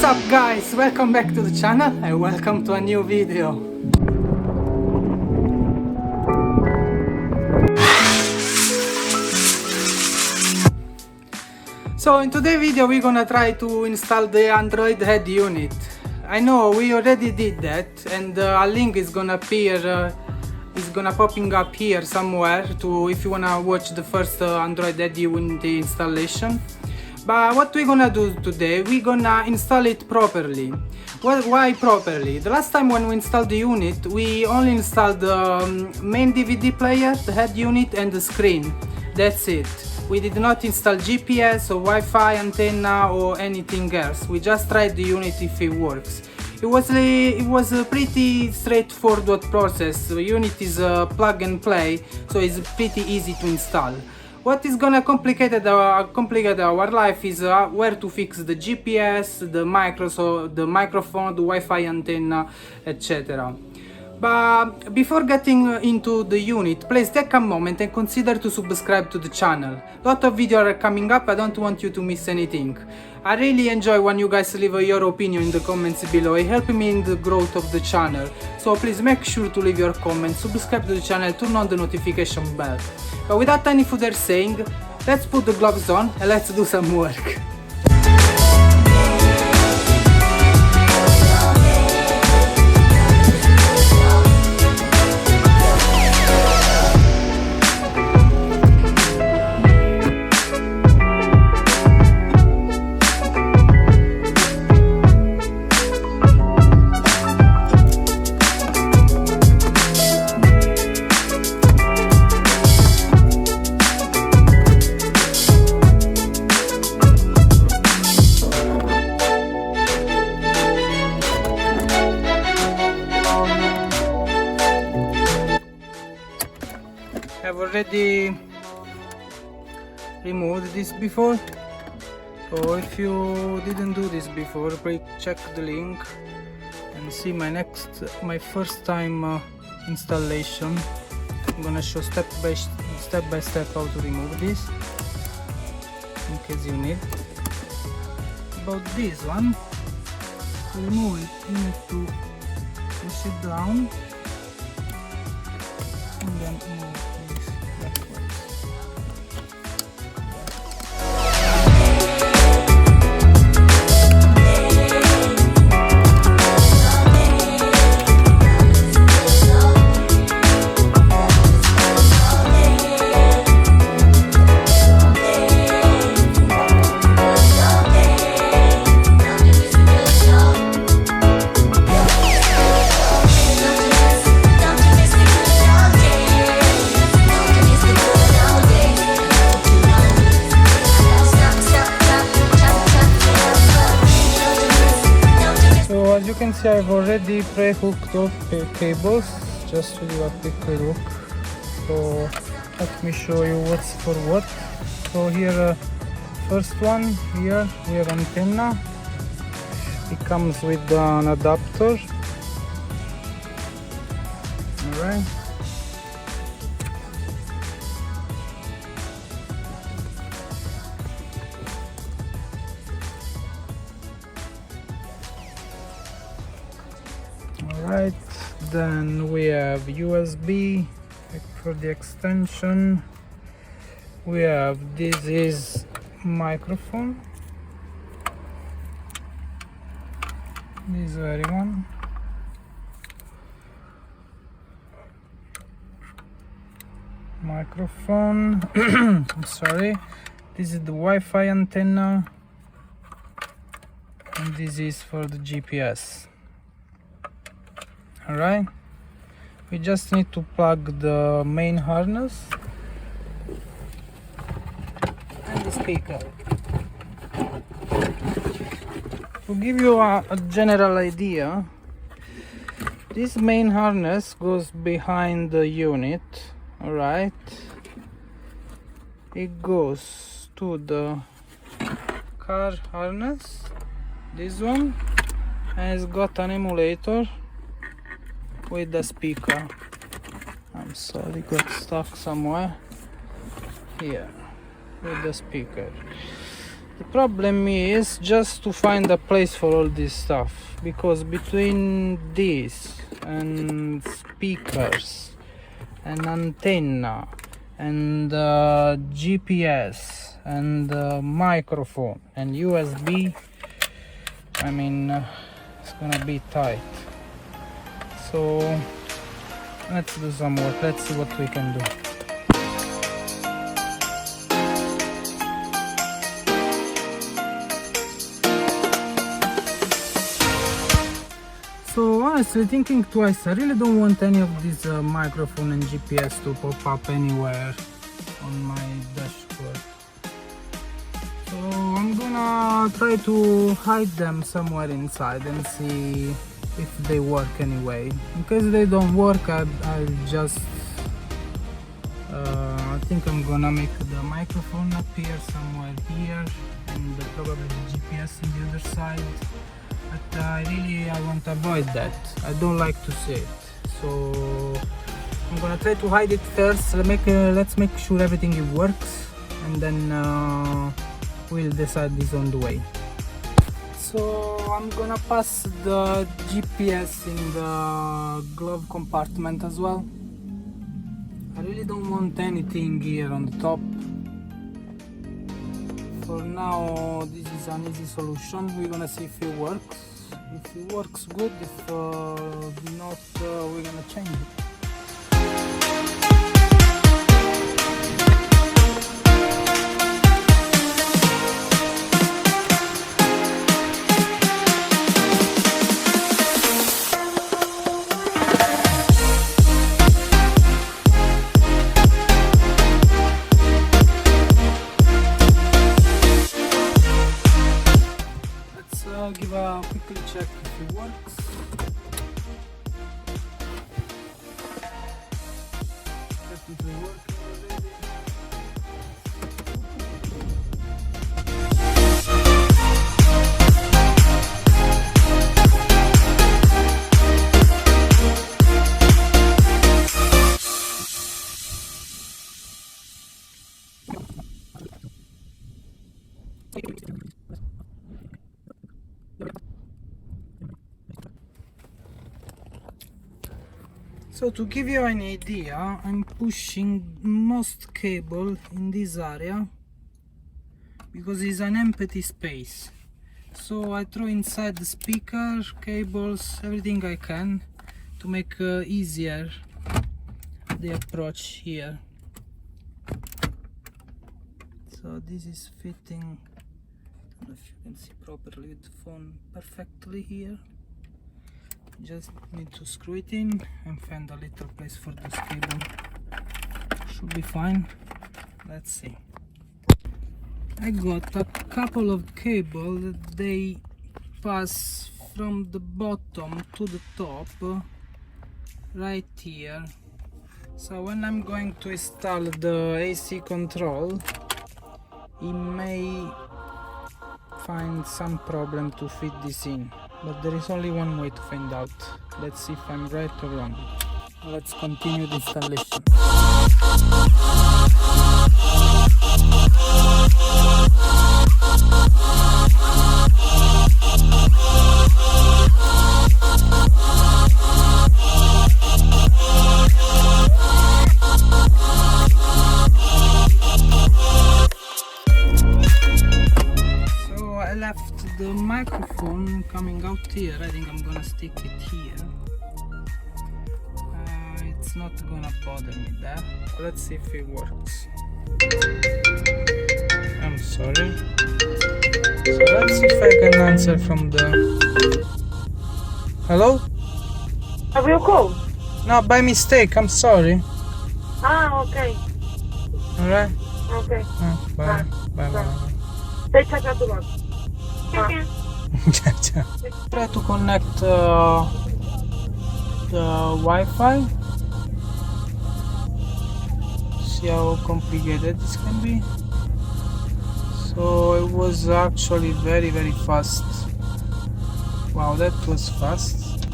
up guys, welcome back to the channel and welcome to a new video. So in today's video we're gonna try to install the Android head unit. I know we already did that and a link is gonna appear, is gonna popping up here somewhere to if you wanna watch the first Android head unit installation. But what we're gonna do today, we're gonna install it properly. Well, why properly? The last time when we installed the unit, we only installed the main DVD player, the head unit and the screen. That's it. We did not install GPS or Wi-Fi antenna or anything else. We just tried the unit if it works. It was a pretty straightforward process. The unit is a plug and play, so it's pretty easy to install. What is gonna complicate our life is where to fix the GPS, the microphone, the Wi-Fi antenna, etc. But before getting into the unit, please take a moment and consider to subscribe to the channel. A lot of videos are coming up, I don't want you to miss anything. I really enjoy when you guys leave your opinion in the comments below, it helps me in the growth of the channel. So please make sure to leave your comments, subscribe to the channel, turn on the notification bell. But without any further saying, let's put the gloves on and let's do some work. I've already removed this before, so if you didn't do this before, please check the link and see my first time installation. I'm gonna show step by step how to remove this in case you need. About this one, to remove it you need to push it down and then move this backwards. As you can see, I've already pre-hooked up cables, just to do a quick look. So let me show you what's for what. So here, first one, here we have antenna. It comes with an adapter. Alright. Alright, then we have USB for the extension. We have, this is microphone, this very one. Microphone, I'm sorry, this is the Wi-Fi antenna, and this is for the GPS. Alright, we just need to plug the main harness and the speaker. To give you a general idea, this main harness goes behind the unit. Alright, it goes to the car harness, this one, and it's got an emulator with the speaker. I'm sorry, got stuck somewhere here with the speaker. The problem is just to find a place for all this stuff, because between this and speakers and antenna and GPS and microphone and USB, I mean, it's gonna be tight. So let's do some work. Let's see what we can do. So honestly, thinking twice, I really don't want any of these microphone and GPS to pop up anywhere on my dashboard. So I'm gonna try to hide them somewhere inside and see if they work anyway. In case they don't work, I'll just I think I'm gonna make the microphone appear somewhere here and probably the GPS on the other side. But I want to avoid that. I don't like to see it, so I'm gonna try to hide it first. Let's make sure everything works, and then we'll decide this on the way. So I'm gonna pass the GPS in the glove compartment as well. I really don't want anything here on the top. For now, this is an easy solution. We're gonna see if it works. If it works good, if not, we're gonna change it. Give a quickly check if it works. Definitely working already. So to give you an idea, I'm pushing most cable in this area because it's an empty space. So I throw inside the speaker, cables, everything I can to make easier the approach here. So this is fitting, I don't know if you can see properly with the phone, perfectly here. Just need to screw it in and find a little place for this cable. Should be fine. Let's see. I got a couple of cables that they pass from the bottom to the top right here. So when I'm going to install the AC control, it may find some problem to fit this in. But there is only one way to find out. Let's see if I'm right or wrong. Let's continue the installation. The microphone coming out here, I think I'm gonna stick it here. It's not gonna bother me there. Let's see if it works. I'm sorry. So let's see if I can answer from the... Hello? Have you called? No, by mistake, I'm sorry. Ah, okay. Alright? Okay. Bye. Bye. Take care to work. Try to connect the Wi-Fi. See how complicated this can be. So it was actually very fast. Wow, that was fast.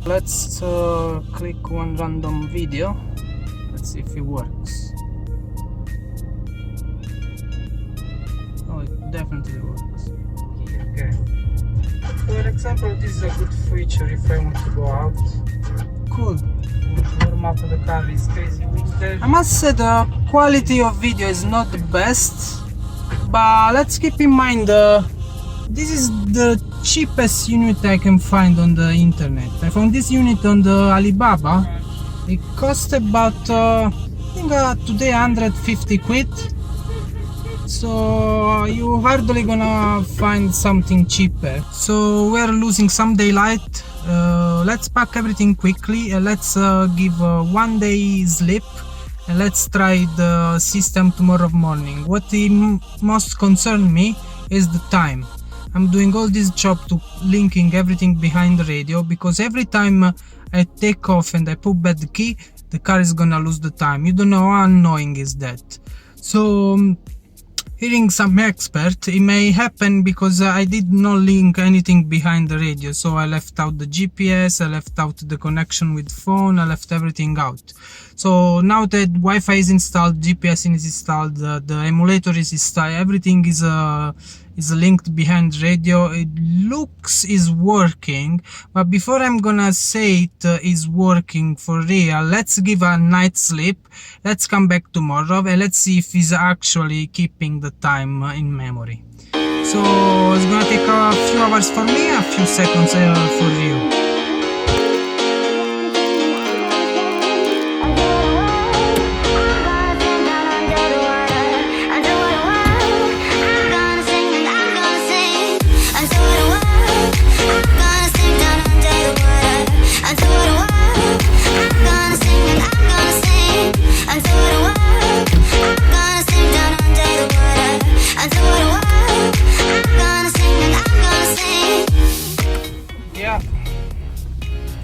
Let's click one random video. Let's see if it works. definitely works. Okay. For example, this is a good feature if I want to go out. Cool. Warm up the car is crazy winter. I must say the quality of video is not the best, but let's keep in mind this is the cheapest unit I can find on the internet. I found this unit on the Alibaba. It cost about I think today 150 quid. So you hardly gonna find something cheaper. So we're losing some daylight. Let's pack everything quickly and let's give 1 day sleep and let's try the system tomorrow morning. What most concern me is the time. I'm doing all this job to linking everything behind the radio, because every time I take off and I put back the key, the car is gonna lose the time. You don't know how annoying is that. So hearing some expert, it may happen because I did not link anything behind the radio. So I left out the GPS, I left out the connection with phone, I left everything out. So now that Wi-Fi is installed, GPS is installed, the emulator is installed, everything is linked behind radio. It looks is working, but before I'm gonna say it is working for real, let's give a night's sleep. Let's come back tomorrow and let's see if it's actually keeping the time in memory. So it's gonna take a few hours for me, a few seconds for you.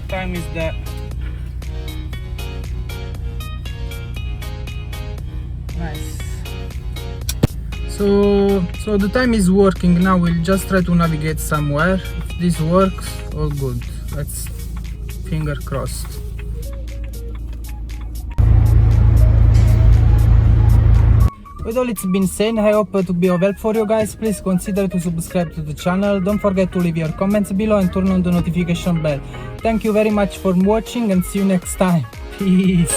Time is that. Nice. So the time is working now. We'll just try to navigate somewhere. If this works, all good. Let's finger crossed. With all it's been said, I hope to be of help for you guys. Please consider to subscribe to the channel. Don't forget to leave your comments below and turn on the notification bell. Thank you very much for watching and see you next time. Peace.